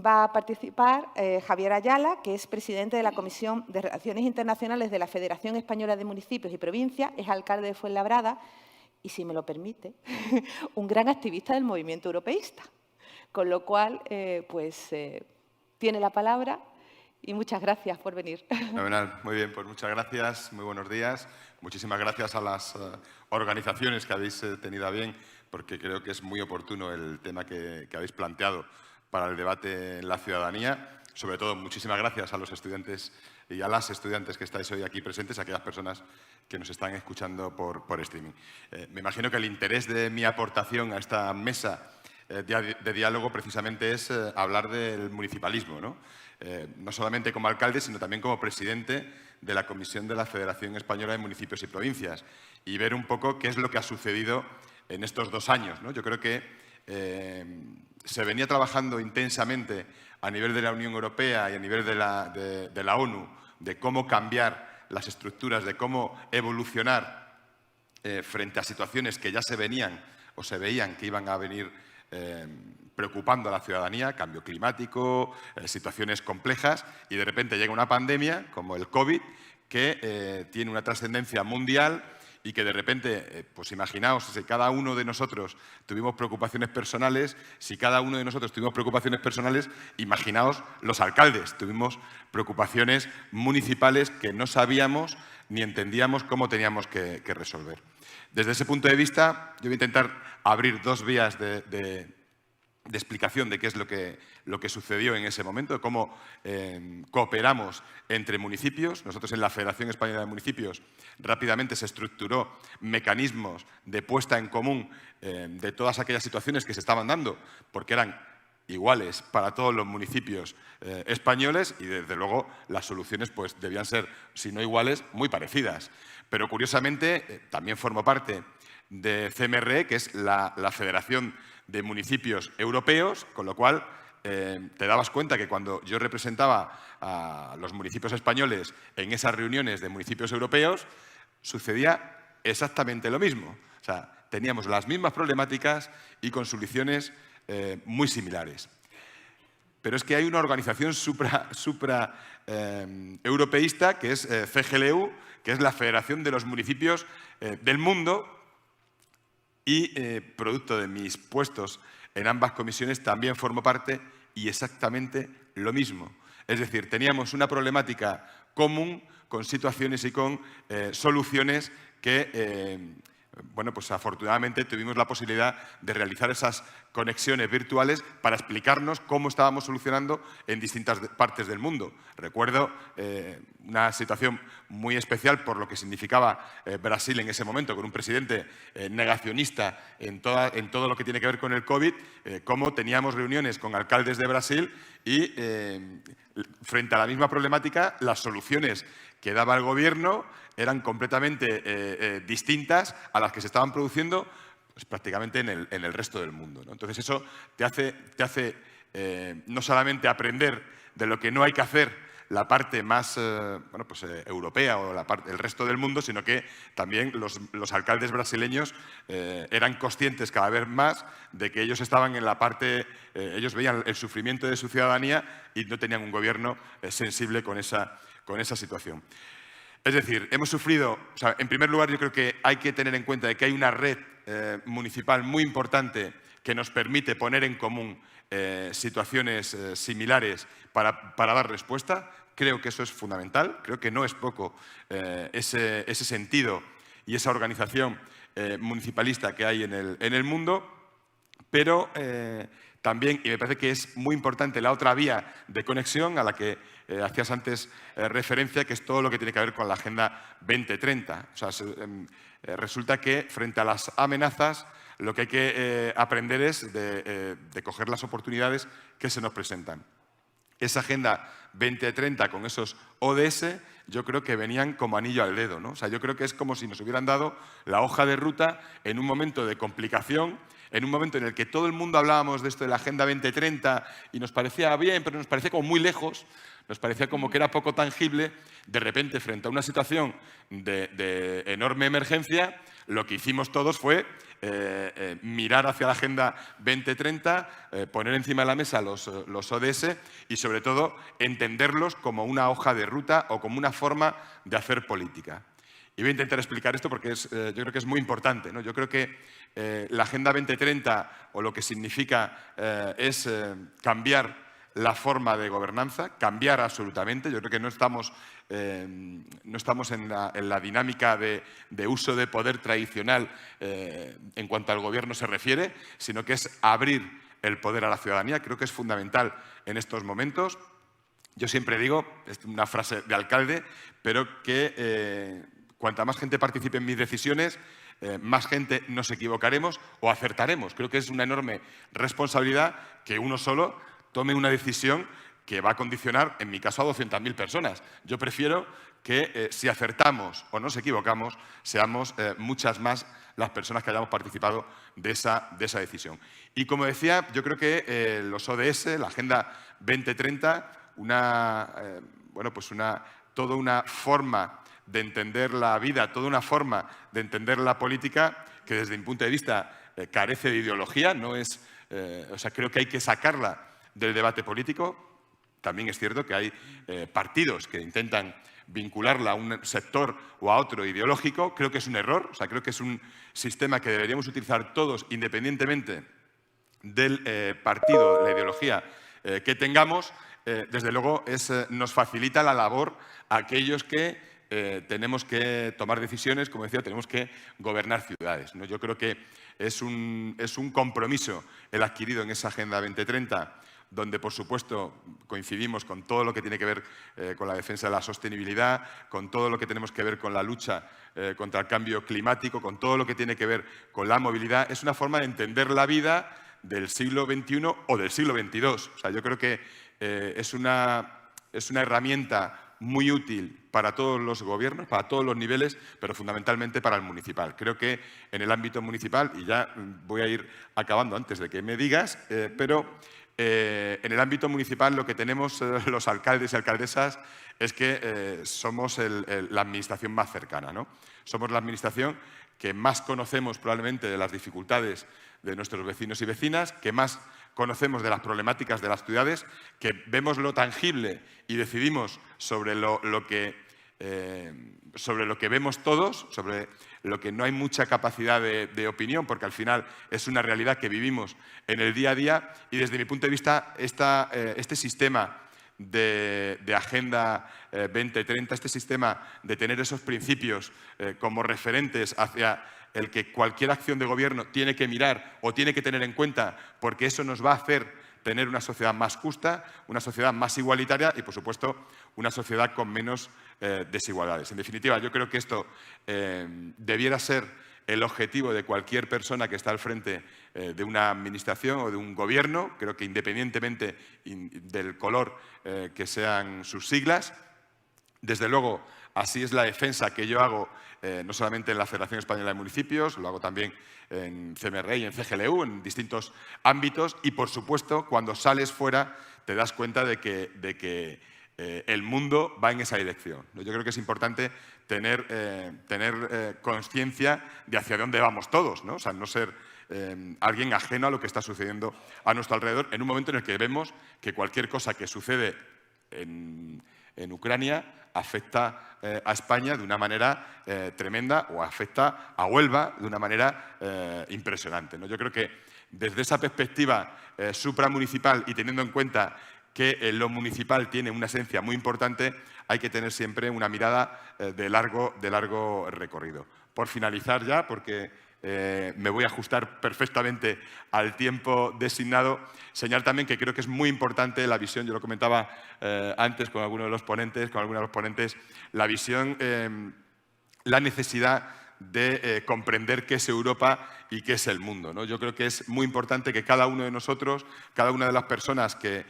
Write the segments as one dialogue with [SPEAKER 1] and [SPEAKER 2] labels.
[SPEAKER 1] va a participar Javier Ayala, que es presidente de la Comisión de Relaciones Internacionales de la Federación Española de Municipios y Provincias, es alcalde de Fuenlabrada y, si me lo permite, un gran activista del movimiento europeísta. Con lo cual, tiene la palabra y muchas gracias por venir.
[SPEAKER 2] Fenomenal. Muy bien, pues muchas gracias, muy buenos días. Muchísimas gracias a las organizaciones que habéis tenido a bien, porque creo que es muy oportuno el tema que habéis planteado para el debate en la ciudadanía. Sobre todo, muchísimas gracias a los estudiantes y a las estudiantes que estáis hoy aquí presentes, a aquellas personas que nos están escuchando por streaming. Me imagino que el interés de mi aportación a esta mesa de diálogo precisamente es hablar del municipalismo, ¿no? No solamente como alcalde, sino también como presidente de la Comisión de la Federación Española de Municipios y Provincias y ver un poco qué es lo que ha sucedido en estos 2 años, ¿no? Yo creo que se venía trabajando intensamente a nivel de la Unión Europea y a nivel de la ONU de cómo cambiar las estructuras, de cómo evolucionar frente a situaciones que ya se venían o se veían que iban a venir preocupando a la ciudadanía, cambio climático, situaciones complejas, y de repente llega una pandemia como el COVID que tiene una trascendencia mundial y que de repente, pues imaginaos, si cada uno de nosotros tuvimos preocupaciones personales, imaginaos los alcaldes, tuvimos preocupaciones municipales que no sabíamos ni entendíamos cómo teníamos que resolver. Desde ese punto de vista, yo voy a intentar abrir 2 vías de explicación de qué es lo que sucedió en ese momento, de cómo cooperamos entre municipios. Nosotros en la Federación Española de Municipios rápidamente se estructuró mecanismos de puesta en común de todas aquellas situaciones que se estaban dando, porque eran iguales para todos los municipios españoles y, desde luego, las soluciones pues, debían ser, si no iguales, muy parecidas. Pero, curiosamente, también formo parte de CMRE, que es la Federación de Municipios Europeos, con lo cual te dabas cuenta que cuando yo representaba a los municipios españoles en esas reuniones de municipios europeos, sucedía exactamente lo mismo. O sea, teníamos las mismas problemáticas y con soluciones muy similares. Pero es que hay una organización europeísta que es CGLU, que es la Federación de los Municipios del Mundo, y producto de mis puestos en ambas comisiones también formo parte y exactamente lo mismo. Es decir, teníamos una problemática común con situaciones y con soluciones que bueno, pues afortunadamente tuvimos la posibilidad de realizar esas conexiones virtuales para explicarnos cómo estábamos solucionando en distintas partes del mundo. Recuerdo una situación muy especial por lo que significaba Brasil en ese momento, con un presidente negacionista en todo lo que tiene que ver con el COVID, cómo teníamos reuniones con alcaldes de Brasil y frente a la misma problemática, las soluciones que daba el gobierno eran completamente distintas a las que se estaban produciendo pues, prácticamente en el resto del mundo, ¿no? Entonces eso te hace no solamente aprender de lo que no hay que hacer la parte más bueno, pues, europea o el resto del mundo, sino que también los alcaldes brasileños eran conscientes cada vez más de que ellos estaban en la parte, ellos veían el sufrimiento de su ciudadanía y no tenían un gobierno sensible con esa situación. Es decir, hemos sufrido, o sea, en primer lugar yo creo que hay que tener en cuenta de que hay una red municipal muy importante que nos permite poner en común situaciones similares para dar respuesta. Creo que eso es fundamental, creo que no es poco ese sentido y esa organización municipalista que hay en el mundo, pero también, y me parece que es muy importante, la otra vía de conexión a la que hacías antes referencia, que es todo lo que tiene que ver con la Agenda 2030. O sea, resulta que frente a las amenazas lo que hay que aprender es de coger las oportunidades que se nos presentan. Esa Agenda 2030 con esos ODS yo creo que venían como anillo al dedo, ¿no? O sea, yo creo que es como si nos hubieran dado la hoja de ruta en un momento de complicación, en un momento en el que todo el mundo hablábamos de esto de la Agenda 2030 y nos parecía bien, pero nos parecía como muy lejos, nos parecía como que era poco tangible. De repente, frente a una situación de enorme emergencia, Lo que hicimos todos fue mirar hacia la Agenda 2030, poner encima de la mesa los ODS y, sobre todo, entenderlos como una hoja de ruta o como una forma de hacer política. Y voy a intentar explicar esto porque yo creo que es muy importante, ¿no? Yo creo que la Agenda 2030, o lo que significa, es cambiar la forma de gobernanza, cambiar absolutamente. Yo creo que no estamos en la dinámica de uso de poder tradicional en cuanto al gobierno se refiere, sino que es abrir el poder a la ciudadanía. Creo que es fundamental en estos momentos. Yo siempre digo, es una frase de alcalde, pero que cuanta más gente participe en mis decisiones, más gente nos equivocaremos o acertaremos. Creo que es una enorme responsabilidad que uno solo tome una decisión que va a condicionar, en mi caso, a 200.000 personas. Yo prefiero que si acertamos o nos equivocamos, seamos muchas más las personas que hayamos participado de esa decisión. Y como decía, yo creo que los ODS, la Agenda 2030, toda una forma de entender la vida, toda una forma de entender la política que desde mi punto de vista carece de ideología, creo que hay que sacarla del debate político. También es cierto que hay partidos que intentan vincularla a un sector o a otro ideológico. Creo que es un error, creo que es un sistema que deberíamos utilizar todos independientemente del partido, la ideología que tengamos. Desde luego nos facilita la labor a aquellos que tenemos que tomar decisiones, como decía, tenemos que gobernar ciudades, ¿no? Yo creo que es un compromiso el adquirido en esa Agenda 2030, donde, por supuesto, coincidimos con todo lo que tiene que ver con la defensa de la sostenibilidad, con todo lo que tenemos que ver con la lucha contra el cambio climático, con todo lo que tiene que ver con la movilidad. Es una forma de entender la vida del siglo XXI o del siglo XXII. Yo creo que es una herramienta muy útil para todos los gobiernos, para todos los niveles, pero fundamentalmente para el municipal. Creo que en el ámbito municipal, y ya voy a ir acabando antes de que me digas, pero en el ámbito municipal lo que tenemos los alcaldes y alcaldesas es que somos la administración más cercana, ¿no? Somos la administración que más conocemos probablemente de las dificultades de nuestros vecinos y vecinas, que más conocemos de las problemáticas de las ciudades, que vemos lo tangible y decidimos sobre lo que vemos todos, sobre lo que no hay mucha capacidad de opinión, porque al final es una realidad que vivimos en el día a día. Y desde mi punto de vista, este sistema de Agenda 2030, este sistema de tener esos principios como referentes hacia el que cualquier acción de gobierno tiene que mirar o tiene que tener en cuenta, porque eso nos va a hacer tener una sociedad más justa, una sociedad más igualitaria y, por supuesto, una sociedad con menos desigualdades. En definitiva, yo creo que esto debiera ser el objetivo de cualquier persona que está al frente de una administración o de un gobierno. Creo que independientemente del color que sean sus siglas. Desde luego, así es la defensa que yo hago, no solamente en la Federación Española de Municipios, lo hago también en CMR y en CGLU, en distintos ámbitos. Y, por supuesto, cuando sales fuera te das cuenta de que el mundo va en esa dirección. Yo creo que es importante tener conciencia de hacia dónde vamos todos, ¿no? No ser alguien ajeno a lo que está sucediendo a nuestro alrededor, en un momento en el que vemos que cualquier cosa que sucede en Ucrania afecta a España de una manera tremenda o afecta a Huelva de una manera impresionante, ¿no? Yo creo que desde esa perspectiva supramunicipal y teniendo en cuenta que lo municipal tiene una esencia muy importante, hay que tener siempre una mirada de largo recorrido. Por finalizar ya, porque me voy a ajustar perfectamente al tiempo designado, señalar también que creo que es muy importante la visión, yo lo comentaba antes con algunos de los ponentes, la visión, la necesidad de comprender qué es Europa y qué es el mundo, ¿no? Yo creo que es muy importante que cada uno de nosotros, cada una de las personas que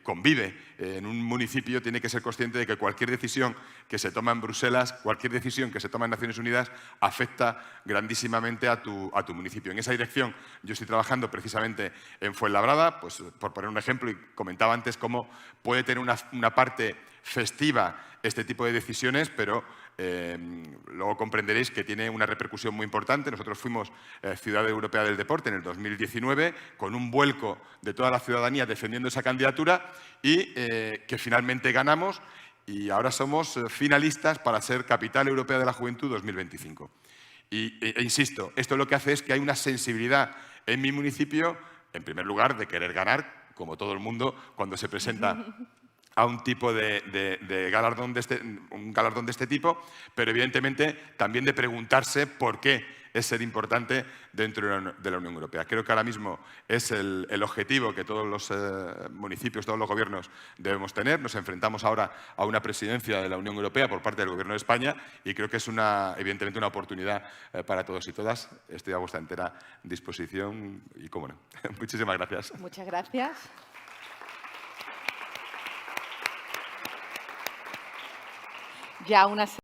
[SPEAKER 2] convive en un municipio tiene que ser consciente de que cualquier decisión que se toma en Bruselas, cualquier decisión que se toma en Naciones Unidas, afecta grandísimamente a tu municipio. En esa dirección yo estoy trabajando precisamente en Fuenlabrada, pues por poner un ejemplo, y comentaba antes cómo puede tener una parte festiva este tipo de decisiones, pero luego comprenderéis que tiene una repercusión muy importante. Nosotros fuimos Ciudad Europea del Deporte en el 2019, con un vuelco de toda la ciudadanía defendiendo esa candidatura y que finalmente ganamos y ahora somos finalistas para ser Capital Europea de la Juventud 2025. E insisto, esto lo que hace es que hay una sensibilidad en mi municipio, en primer lugar, de querer ganar, como todo el mundo, cuando se presenta a un tipo de galardón un galardón de este tipo, pero evidentemente también de preguntarse por qué es ser importante dentro de la Unión Europea. Creo que ahora mismo es el objetivo que todos los municipios, todos los gobiernos debemos tener. Nos enfrentamos ahora a una presidencia de la Unión Europea por parte del Gobierno de España y creo que es evidentemente una oportunidad para todos y todas. Estoy a vuestra entera disposición y, cómo no. Muchísimas gracias.
[SPEAKER 1] Muchas gracias. Ya una